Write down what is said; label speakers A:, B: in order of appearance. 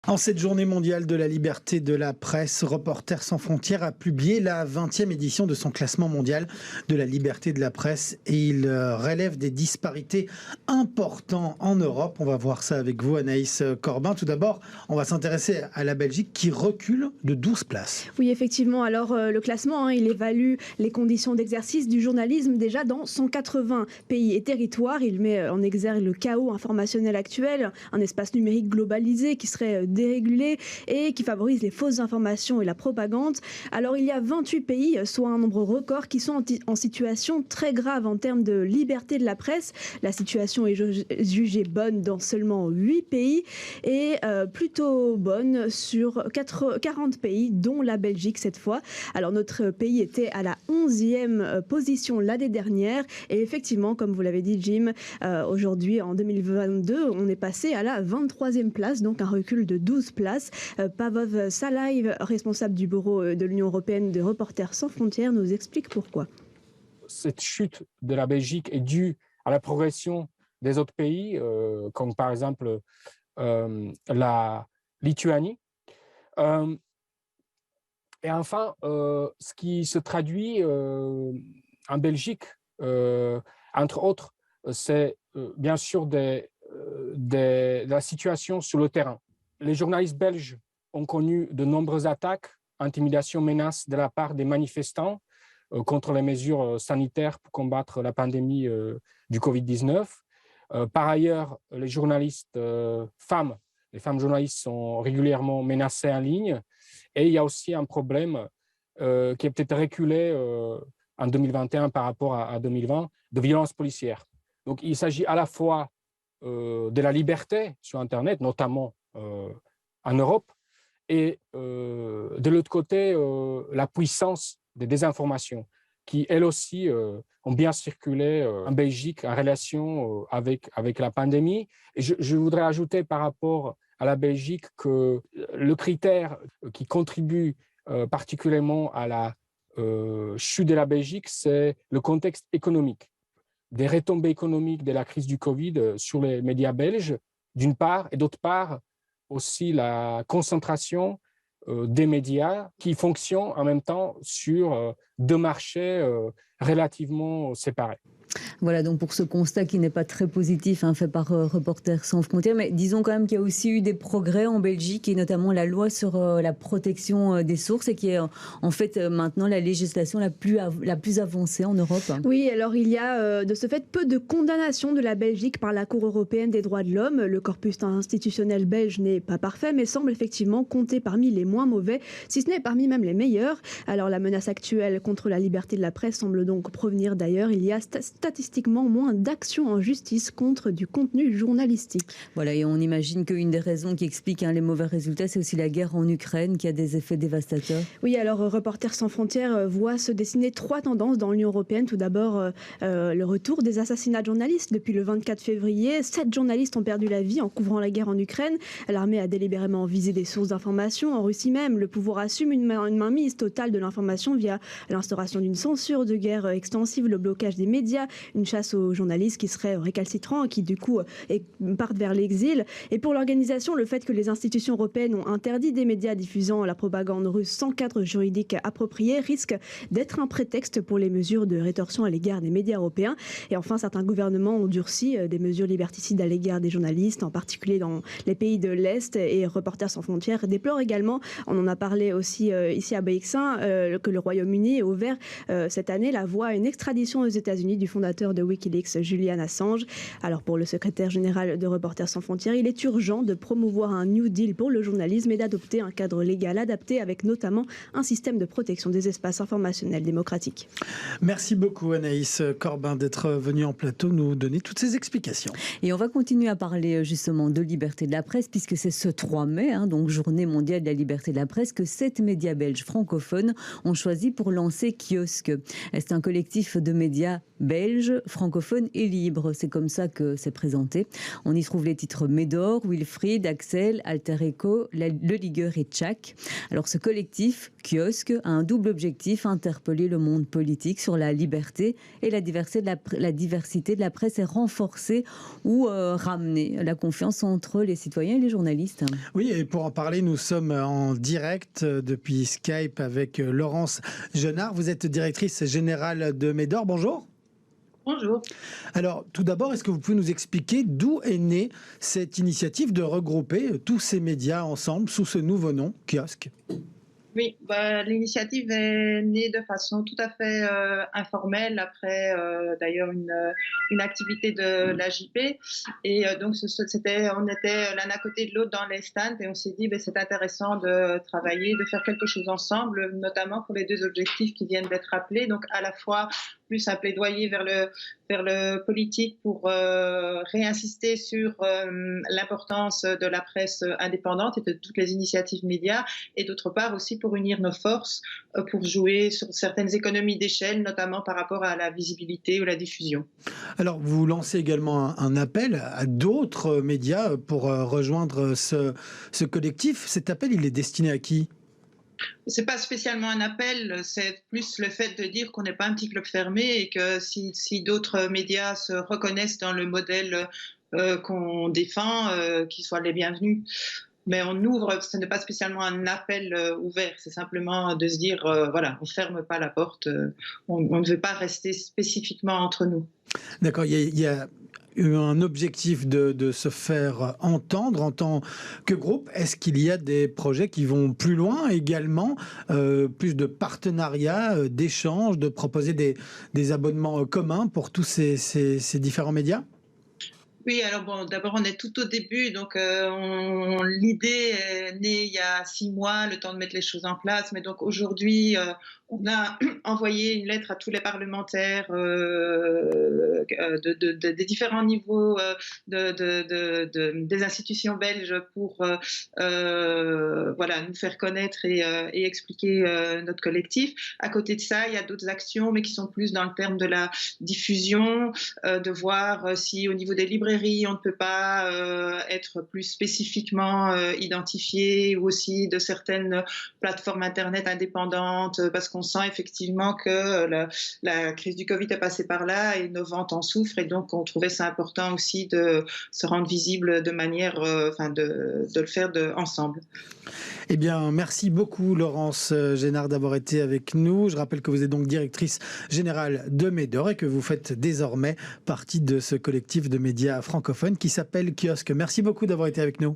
A: En cette journée mondiale de la liberté de la presse, Reporters sans frontières a publié la 20e édition de son classement mondial de la liberté de la presse et il relève des disparités importantes en Europe. On va voir ça avec vous, Anaïs Corbin. Tout d'abord, on va s'intéresser à la Belgique qui recule de 12 places.
B: Oui, effectivement. Alors, le classement, il évalue les conditions d'exercice du journalisme déjà dans 180 pays et territoires. Il met en exergue le chaos informationnel actuel, un espace numérique globalisé qui serait dérégulé et qui favorise les fausses informations et la propagande. Alors il y a 28 pays, soit un nombre record, qui sont en situation très grave en termes de liberté de la presse. La situation est jugée bonne dans seulement 8 pays et plutôt bonne sur 40 pays, dont la Belgique cette fois. Alors notre pays était à la 11e position l'année dernière et effectivement, comme vous l'avez dit Jim, aujourd'hui en 2022, on est passé à la 23e place, donc un recul de 12 places. Pavov Salaïv, responsable du bureau de l'Union européenne de Reporters sans frontières, nous explique pourquoi.
C: Cette chute de la Belgique est due à la progression des autres pays, comme par exemple la Lituanie. Et enfin, ce qui se traduit en Belgique, entre autres, c'est bien sûr de la situation sur le terrain. Les journalistes belges ont connu de nombreuses attaques, intimidations, menaces de la part des manifestants contre les mesures sanitaires pour combattre la pandémie du Covid-19. Par ailleurs, les journalistes femmes, les femmes journalistes sont régulièrement menacées en ligne. Et il y a aussi un problème qui est peut-être reculé en 2021 par rapport à 2020, de violences policières. Donc il s'agit à la fois de la liberté sur Internet, notamment en Europe, et de l'autre côté, la puissance des désinformations, qui elles aussi ont bien circulé en Belgique en relation avec la pandémie. Et je voudrais ajouter par rapport à la Belgique que le critère qui contribue particulièrement à la chute de la Belgique, c'est le contexte économique. Des retombées économiques de la crise du Covid sur les médias belges, d'une part, et d'autre part, aussi la concentration des médias qui fonctionnent en même temps sur deux marchés relativement séparés.
D: Voilà donc pour ce constat qui n'est pas très positif, fait par Reporters sans frontières, mais disons quand même qu'il y a aussi eu des progrès en Belgique et notamment la loi sur la protection des sources et qui est en fait maintenant la législation la plus avancée en Europe.
B: Oui, alors il y a de ce fait peu de condamnations de la Belgique par la Cour européenne des droits de l'homme. Le corpus institutionnel belge n'est pas parfait mais semble effectivement compter parmi les moins mauvais, si ce n'est parmi même les meilleurs. Alors la menace actuelle contre la liberté de la presse semble donc provenir d'ailleurs. Il y a statistiquement moins d'actions en justice contre du contenu journalistique.
D: Voilà, et on imagine qu'une des raisons qui explique les mauvais résultats, c'est aussi la guerre en Ukraine qui a des effets dévastateurs.
B: Oui, alors Reporters sans frontières voit se dessiner 3 tendances dans l'Union européenne. Tout d'abord, le retour des assassinats de journalistes. Depuis le 24 février, 7 journalistes ont perdu la vie en couvrant la guerre en Ukraine. L'armée a délibérément visé des sources d'information. En Russie même, le pouvoir assume une mainmise totale de l'information via l'instauration d'une censure de guerre extensive, le blocage des médias, une chasse aux journalistes qui seraient récalcitrants, qui du coup partent vers l'exil. Et pour l'organisation, le fait que les institutions européennes ont interdit des médias diffusant la propagande russe sans cadre juridique approprié risque d'être un prétexte pour les mesures de rétorsion à l'égard des médias européens. Et enfin, certains gouvernements ont durci des mesures liberticides à l'égard des journalistes, en particulier dans les pays de l'Est. Et Reporters sans frontières déplore également, on en a parlé aussi ici à BX1, que le Royaume-Uni ait ouvert cette année la voie à une extradition aux États-Unis du fondateur de Wikileaks, Julian Assange. Alors pour le secrétaire général de Reporters sans frontières, il est urgent de promouvoir un New Deal pour le journalisme et d'adopter un cadre légal adapté avec notamment un système de protection des espaces informationnels démocratiques.
A: Merci beaucoup Anaïs Corbin d'être venue en plateau nous donner toutes ces explications.
D: Et on va continuer à parler justement de liberté de la presse puisque c'est ce 3 mai, donc journée mondiale de la liberté de la presse, que 7 médias belges francophones ont choisi pour lancer Kiosque. C'est un collectif de médias belges belge, francophone et libre. C'est comme ça que c'est présenté. On y trouve les titres Médor, Wilfried, Axel, Alter Echo, Le Ligueur et Tchak. Alors ce collectif, Kiosque, a un double objectif, interpeller le monde politique sur la liberté et la diversité de la presse et renforcer ou ramener la confiance entre les citoyens et les journalistes.
A: Oui, et pour en parler, nous sommes en direct depuis Skype avec Laurence Genard. Vous êtes directrice générale de Médor. Bonjour.
E: Bonjour.
A: Alors, tout d'abord, est-ce que vous pouvez nous expliquer d'où est née cette initiative de regrouper tous ces médias ensemble sous ce nouveau nom, Kiosque ?
E: Oui, l'initiative est née de façon tout à fait informelle après d'ailleurs une activité de l'AJP et donc on était l'un à côté de l'autre dans les stands et on s'est dit c'est intéressant de travailler, de faire quelque chose ensemble, notamment pour les deux objectifs qui viennent d'être rappelés, donc à la fois plus un plaidoyer vers le politique pour réinsister sur l'importance de la presse indépendante et de toutes les initiatives médias, et d'autre part aussi pour unir nos forces, pour jouer sur certaines économies d'échelle, notamment par rapport à la visibilité ou la diffusion.
A: Alors, vous lancez également un appel à d'autres médias pour rejoindre ce collectif. Cet appel, il est destiné à qui ?
E: C'est pas spécialement un appel, c'est plus le fait de dire qu'on n'est pas un petit club fermé et que si d'autres médias se reconnaissent dans le modèle qu'on défend, qu'ils soient les bienvenus. Mais on ouvre, ce n'est pas spécialement un appel ouvert, c'est simplement de se dire, voilà, on ne ferme pas la porte, on ne veut pas rester spécifiquement entre nous.
A: D'accord, il y a eu un objectif de se faire entendre en tant que groupe. Est-ce qu'il y a des projets qui vont plus loin également, plus de partenariats, d'échanges, de proposer des abonnements communs pour tous ces différents médias ?
E: Oui, alors bon, d'abord on est tout au début, donc l'idée est née il y a 6 mois, le temps de mettre les choses en place, mais donc aujourd'hui on a envoyé une lettre à tous les parlementaires des différents niveaux des institutions belges pour voilà, nous faire connaître et expliquer notre collectif. À côté de ça, il y a d'autres actions, mais qui sont plus dans le terme de la diffusion, de voir si au niveau des librairies, on ne peut pas être plus spécifiquement identifié, ou aussi de certaines plateformes Internet indépendantes, parce qu'on sent effectivement que la crise du Covid est passée par là et nos ventes en souffrent, et donc on trouvait ça important aussi de se rendre visible de manière, de le faire ensemble.
A: Eh bien, merci beaucoup Laurence Genard d'avoir été avec nous. Je rappelle que vous êtes donc directrice générale de Médor et que vous faites désormais partie de ce collectif de médias francophones qui s'appelle Kiosque. Merci beaucoup d'avoir été avec nous.